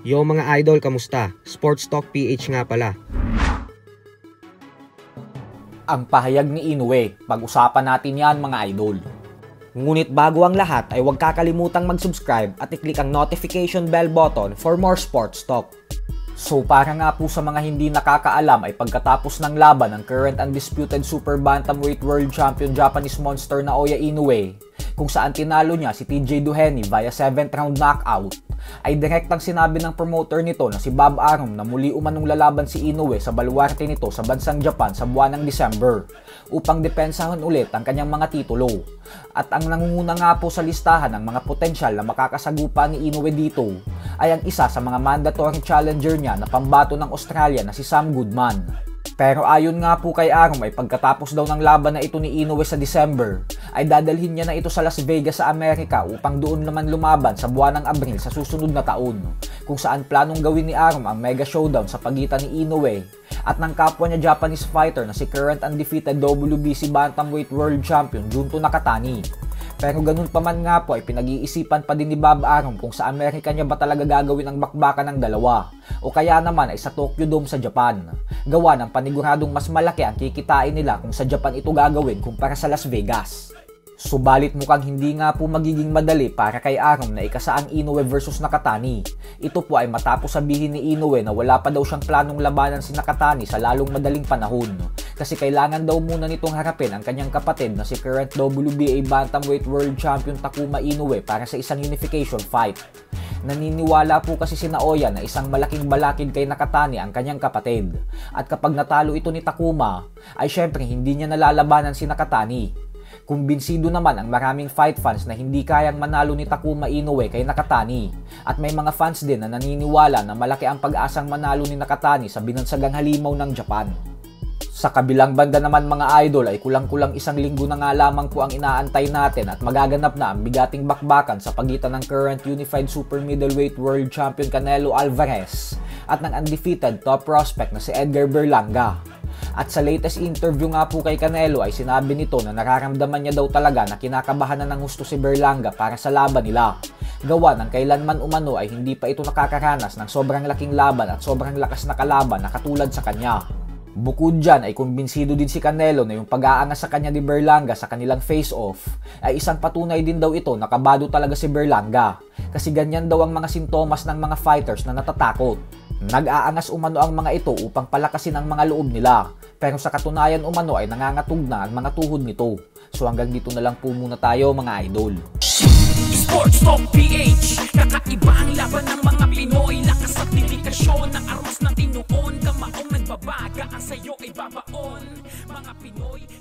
Yo mga idol, kamusta? Sports Talk PH nga pala. Ang pahayag ni Inoue, pag-usapan natin yan mga idol. Ngunit bago ang lahat ay huwag kakalimutang mag-subscribe at i-click ang notification bell button for more sports talk. So para nga po sa mga hindi nakakaalam ay pagkatapos ng laban ng current undisputed super bantamweight world champion Japanese monster Naoya Inoue, kung saan tinalo niya si TJ Duheny via 7th round knockout, ay direktang sinabi ng promoter nito na si Bob Arum na muli umanong lalaban si Inoue sa baluarte nito sa bansang Japan sa buwan ng December upang depensahan ulit ang kanyang mga titulo. At ang nangunguna nga po sa listahan ng mga potensyal na makakasagupa ni Inoue dito ay ang isa sa mga mandatory challenger niya na pambato ng Australia na si Sam Goodman. Pero ayon nga po kay Arum ay pagkatapos daw ng laban na ito ni Inoue sa December, ay dadalhin niya na ito sa Las Vegas sa Amerika upang doon naman lumaban sa buwan ng Abril sa susunod na taon, kung saan planong gawin ni Arum ang mega showdown sa pagitan ni Inoue at ng kapwa niya Japanese fighter na si current undefeated WBC Bantamweight World Champion Junto Nakatani. Pero ganun pa man nga po ay pinag-iisipan pa din ni Bob Arum kung sa Amerika niya ba talaga gagawin ang bakbakan ng dalawa o kaya naman ay sa Tokyo Dome sa Japan. Gawa ng paniguradong mas malaki ang kikitain nila kung sa Japan ito gagawin kumpara sa Las Vegas. Subalit mukhang hindi nga po magiging madali para kay Arum na ikasa ang Inoue versus Nakatani. Ito po ay matapos sabihin ni Inoue na wala pa daw siyang planong labanan si Nakatani sa lalong madaling panahon. Kasi kailangan daw muna nitong harapin ang kanyang kapatid na si current WBA Bantamweight World Champion Takuma Inoue para sa isang unification fight. Naniniwala po kasi si Naoya na isang malaking balakid kay Nakatani ang kanyang kapatid. At kapag natalo ito ni Takuma, ay syempre hindi niya nalalabanan si Nakatani. Kumbinsido naman ang maraming fight fans na hindi kayang manalo ni Takuma Inoue kay Nakatani. At may mga fans din na naniniwala na malaki ang pag-asang manalo ni Nakatani sa binansagang halimaw ng Japan. Sa kabilang banda naman mga idol ay kulang-kulang isang linggo na nga lamang po ang inaantay natin at magaganap na ang bigating bakbakan sa pagitan ng current Unified Super Middleweight World Champion Canelo Alvarez at ng undefeated top prospect na si Edgar Berlanga. At sa latest interview nga po kay Canelo ay sinabi nito na nararamdaman niya daw talaga na kinakabahan na ng gusto si Berlanga para sa laban nila. Gawa ng kailanman umano ay hindi pa ito nakakaranas ng sobrang laking laban at sobrang lakas na kalaban na katulad sa kanya. Bukod dyan ay kumbinsido din si Canelo na yung pag-aangas sa kanya ni Berlanga sa kanilang face-off ay isang patunay din daw ito na kabado talaga si Berlanga. Kasi ganyan daw ang mga sintomas ng mga fighters na natatakot. Nag-aangas umano ang mga ito upang palakasin ang mga loob nila. Pero sa katunayan umano ay nangangatog na ang mga tuhod nito. So hanggang dito na lang po muna tayo mga idol. Sports Talk PH, kakaiba ang laban ng mga Pinoy. Lakas at dedikasyon ng armas ng tinuon. Kamaong nagbabaga, ang sayo ay babaon. Mga Pinoy